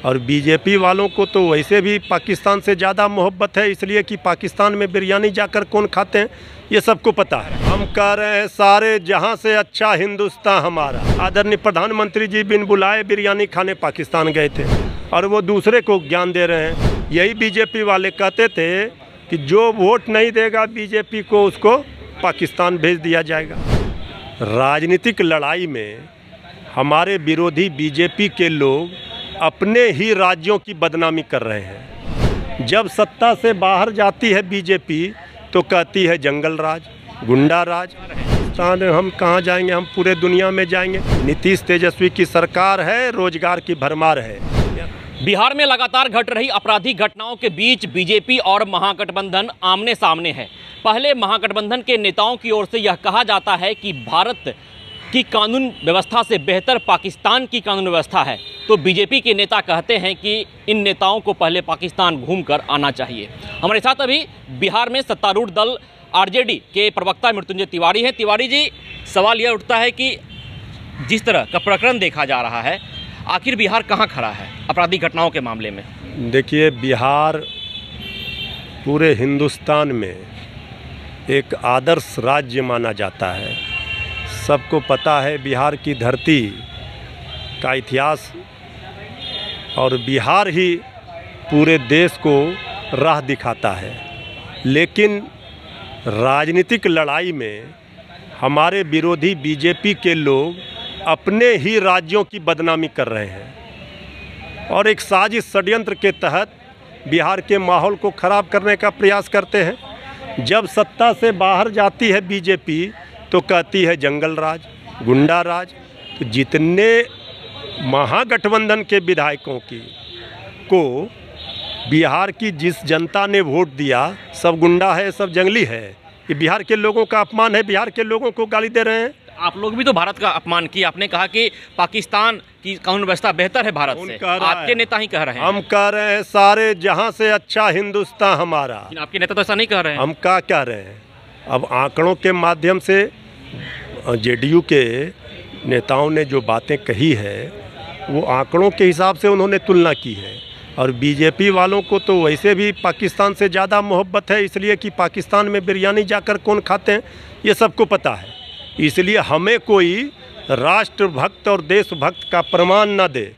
और बीजेपी वालों को तो वैसे भी पाकिस्तान से ज़्यादा मोहब्बत है, इसलिए कि पाकिस्तान में बिरयानी जाकर कौन खाते हैं ये सबको पता है। हम कह रहे हैं सारे जहां से अच्छा हिंदुस्तान हमारा। आदरणीय प्रधानमंत्री जी बिन बुलाए बिरयानी खाने पाकिस्तान गए थे और वो दूसरे को ज्ञान दे रहे हैं। यही बीजेपी वाले कहते थे कि जो वोट नहीं देगा बीजेपी को उसको पाकिस्तान भेज दिया जाएगा। राजनीतिक लड़ाई में हमारे विरोधी बीजेपी के लोग अपने ही राज्यों की बदनामी कर रहे हैं। जब सत्ता से बाहर जाती है बीजेपी तो कहती है जंगल राज, गुंडा राज। हम कहाँ जाएंगे, हम पूरे दुनिया में जाएंगे। नीतीश तेजस्वी की सरकार है, रोजगार की भरमार है। बिहार में लगातार घट रही आपराधिक घटनाओं के बीच बीजेपी और महागठबंधन आमने सामने है। पहले महागठबंधन के नेताओं की ओर से यह कहा जाता है कि भारत की कानून व्यवस्था से बेहतर पाकिस्तान की कानून व्यवस्था है, तो बीजेपी के नेता कहते हैं कि इन नेताओं को पहले पाकिस्तान घूमकर आना चाहिए। हमारे साथ अभी बिहार में सत्तारूढ़ दल आरजेडी के प्रवक्ता मृत्युंजय तिवारी हैं। तिवारी जी, सवाल यह उठता है कि जिस तरह का प्रकरण देखा जा रहा है, आखिर बिहार कहाँ खड़ा है आपराधिक घटनाओं के मामले में? देखिए, बिहार पूरे हिंदुस्तान में एक आदर्श राज्य माना जाता है। सबको पता है बिहार की धरती का इतिहास, और बिहार ही पूरे देश को राह दिखाता है। लेकिन राजनीतिक लड़ाई में हमारे विरोधी बीजेपी के लोग अपने ही राज्यों की बदनामी कर रहे हैं और एक साजिश षड्यंत्र के तहत बिहार के माहौल को ख़राब करने का प्रयास करते हैं। जब सत्ता से बाहर जाती है बीजेपी तो कहती है जंगल राज, गुंडा राज। तो जितने महागठबंधन के विधायकों को बिहार की जिस जनता ने वोट दिया, सब गुंडा है, सब जंगली है। ये बिहार के लोगों का अपमान है, बिहार के लोगों को गाली दे रहे हैं। आप लोग भी तो भारत का अपमान किया। आपने कहा कि पाकिस्तान की कानून व्यवस्था बेहतर है भारत से। आपके नेता ही कह रहे हैं। हम कह रहे हैं सारे जहां से अच्छा हिंदुस्तान हमारा। आपके नेता तो ऐसा नहीं कह रहे हैं। हम क्या कह रहे हैं? अब आंकड़ों के माध्यम से जेडीयू के नेताओं ने जो बातें कही है वो आंकड़ों के हिसाब से उन्होंने तुलना की है। और बीजेपी वालों को तो वैसे भी पाकिस्तान से ज़्यादा मोहब्बत है, इसलिए कि पाकिस्तान में बिरयानी जाकर कौन खाते हैं ये सबको पता है। इसलिए हमें कोई राष्ट्रभक्त और देशभक्त का प्रमाण न दे।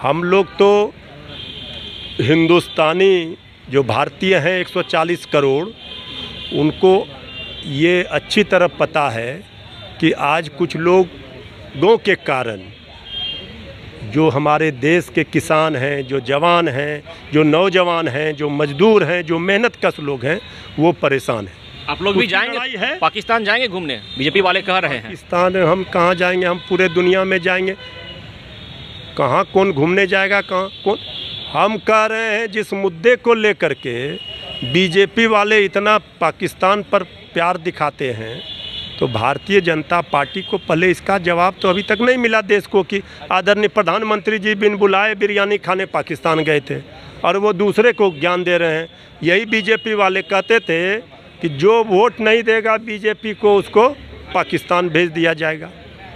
हम लोग तो हिंदुस्तानी जो भारतीय हैं 140 करोड़, उनको ये अच्छी तरह पता है कि आज कुछ लोगों के कारण जो हमारे देश के किसान हैं, जो जवान हैं, जो नौजवान हैं, जो मजदूर हैं, जो मेहनतकश लोग हैं, वो परेशान हैं। आप लोग भी जाएंगे पाकिस्तान, जाएंगे घूमने? बीजेपी वाले कह रहे हैं पाकिस्तान हम कहाँ जाएंगे, हम पूरे दुनिया में जाएंगे। कहाँ कौन घूमने जाएगा, कहाँ कौन? हम कह रहे हैं जिस मुद्दे को लेकर के बीजेपी वाले इतना पाकिस्तान पर प्यार दिखाते हैं, तो भारतीय जनता पार्टी को पहले इसका जवाब तो अभी तक नहीं मिला देश को कि आदरणीय प्रधानमंत्री जी बिन बुलाए बिरयानी खाने पाकिस्तान गए थे और वो दूसरे को ज्ञान दे रहे हैं। यही बीजेपी वाले कहते थे कि जो वोट नहीं देगा बीजेपी को उसको पाकिस्तान भेज दिया जाएगा।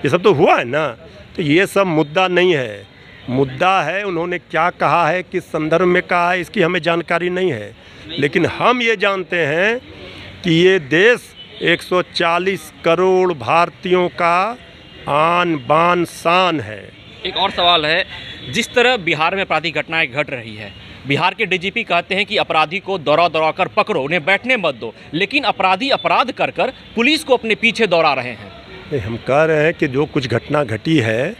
ये सब तो हुआ है ना। तो ये सब मुद्दा नहीं है। मुद्दा है उन्होंने क्या कहा है, किस संदर्भ में कहा है, इसकी हमें जानकारी नहीं है। लेकिन हम ये जानते हैं कि ये देश 140 करोड़ भारतीयों का आन बान शान है। एक और सवाल है, जिस तरह बिहार में आपराधिक घटनाएं घट रही है, बिहार के डीजीपी कहते हैं कि अपराधी को दौड़ा दौड़ा कर पकड़ो, उन्हें बैठने मत दो, लेकिन अपराधी अपराध कर कर पुलिस को अपने पीछे दौड़ा रहे हैं। हम कह रहे हैं कि जो कुछ घटना घटी है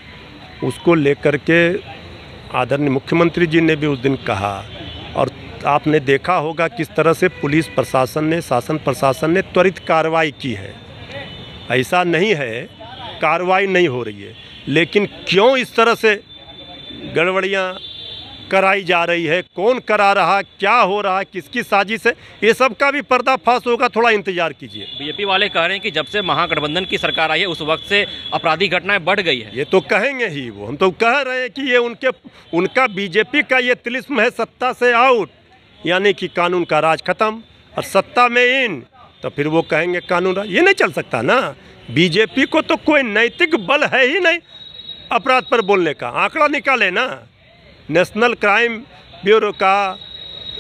उसको लेकर के आदरणीय मुख्यमंत्री जी ने भी उस दिन कहा, और आपने देखा होगा किस तरह से पुलिस प्रशासन ने, शासन प्रशासन ने त्वरित कार्रवाई की है। ऐसा नहीं है कार्रवाई नहीं हो रही है, लेकिन क्यों इस तरह से गड़बड़ियाँ कराई जा रही है, कौन करा रहा, क्या हो रहा है, किसकी साजिश है, ये सब का भी पर्दाफाश होगा। थोड़ा इंतजार कीजिए। बीजेपी वाले कह रहे हैं कि जब से महागठबंधन की सरकार आई है उस वक्त से आपराधिक घटनाएं बढ़ गई है। ये तो कहेंगे ही वो, हम तो कह रहे हैं कि ये उनका बीजेपी का ये तिलिस्म है, सत्ता से आउट यानी कि कानून का राज खत्म और सत्ता में इन, तो फिर वो कहेंगे कानून राज। ये नहीं चल सकता ना। बीजेपी को तो कोई नैतिक बल है ही नहीं अपराध पर बोलने का। आंकड़ा निकाले ना, नेशनल क्राइम ब्यूरो का,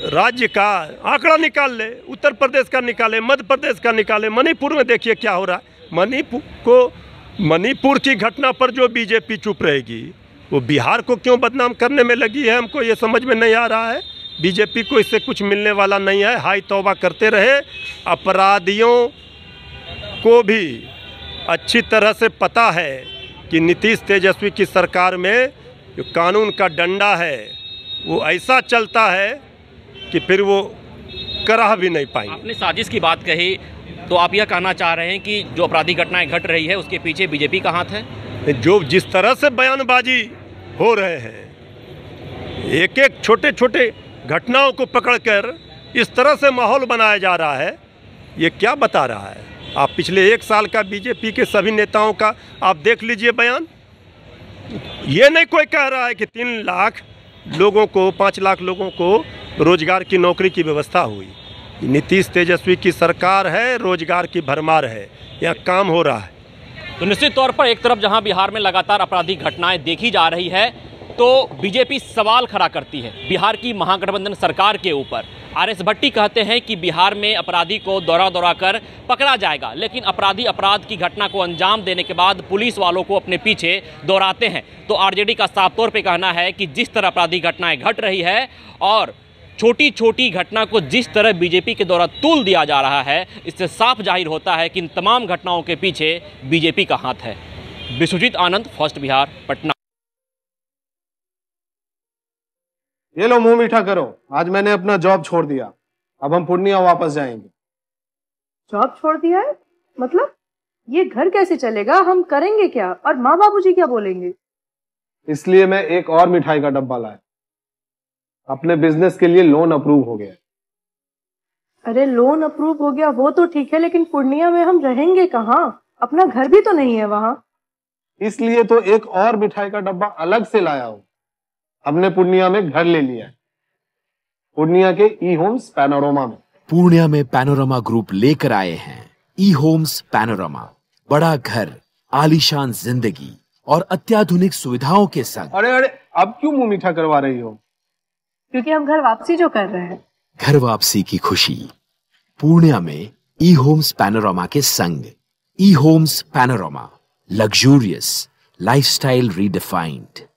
राज्य का आंकड़ा निकाल ले, उत्तर प्रदेश का निकाले, मध्य प्रदेश का निकाले, मणिपुर में देखिए क्या हो रहा है। मणिपुर की घटना पर जो बीजेपी चुप रहेगी, वो बिहार को क्यों बदनाम करने में लगी है, हमको ये समझ में नहीं आ रहा है। बीजेपी को इससे कुछ मिलने वाला नहीं है। हाय तौबा करते रहे। अपराधियों को भी अच्छी तरह से पता है कि नीतीश तेजस्वी की सरकार में जो कानून का डंडा है वो ऐसा चलता है कि फिर वो करा भी नहीं पाएंगे। आपने साजिश की बात कही, तो आप यह कहना चाह रहे हैं कि जो आपराधिक घटनाएं घट रही है उसके पीछे बीजेपी का हाथ है? जो जिस तरह से बयानबाजी हो रहे हैं, एक एक छोटे छोटे घटनाओं को पकड़कर इस तरह से माहौल बनाया जा रहा है, ये क्या बता रहा है? आप पिछले 1 साल का बीजेपी के सभी नेताओं का आप देख लीजिए बयान। ये नहीं कोई कह रहा है कि 3 लाख लोगों को, 5 लाख लोगों को रोजगार की नौकरी की व्यवस्था हुई। नीतीश तेजस्वी की सरकार है, रोजगार की भरमार है, यह काम हो रहा है। तो निश्चित तौर पर एक तरफ जहां बिहार में लगातार आपराधिक घटनाएं देखी जा रही है, तो बीजेपी सवाल खड़ा करती है बिहार की महागठबंधन सरकार के ऊपर। आरएस भट्टी कहते हैं कि बिहार में अपराधी को दौरा दौरा कर पकड़ा जाएगा, लेकिन अपराधी अपराध की घटना को अंजाम देने के बाद पुलिस वालों को अपने पीछे दौड़ाते हैं। तो आरजेडी का साफ तौर पे कहना है कि जिस तरह आपराधिक घटनाएं घट रही है और छोटी छोटी घटना को जिस तरह बीजेपी के द्वारा तूल दिया जा रहा है, इससे साफ जाहिर होता है कि इन तमाम घटनाओं के पीछे बीजेपी का हाथ है। विश्वजीत आनंद, फर्स्ट बिहार, पटना। ये लो मुंह मीठा करो, आज मैंने अपना जॉब छोड़ दिया, अब हम पूर्णिया वापस जाएंगे। जॉब छोड़ दिया है? मतलब ये घर कैसे चलेगा, हम करेंगे क्या, और माँ बाबूजी क्या बोलेंगे? इसलिए मैं एक और मिठाई का डब्बा लाया। अपने बिजनेस के लिए लोन अप्रूव हो गया। अरे लोन अप्रूव हो गया वो तो ठीक है, लेकिन पूर्णिया में हम रहेंगे कहाँ? अपना घर भी तो नहीं है वहाँ। इसलिए तो एक और मिठाई का डब्बा अलग से लाया हूँ। हमने पूर्णिया में घर ले लिया है, पूर्णिया के ई होम्स पैनोरमा में। पूर्णिया में पैनोरमा ग्रुप लेकर आए हैं ई होम्स पैनोरमा। बड़ा घर, आलीशान जिंदगी और अत्याधुनिक सुविधाओं के संग। अरे अरे, अब क्यों मुंह मीठा करवा रही हो? क्योंकि हम घर वापसी जो कर रहे हैं। घर वापसी की खुशी पूर्णिया में ई होम्स पैनोरमा के संग। E homes panorama, luxurious lifestyle redefined.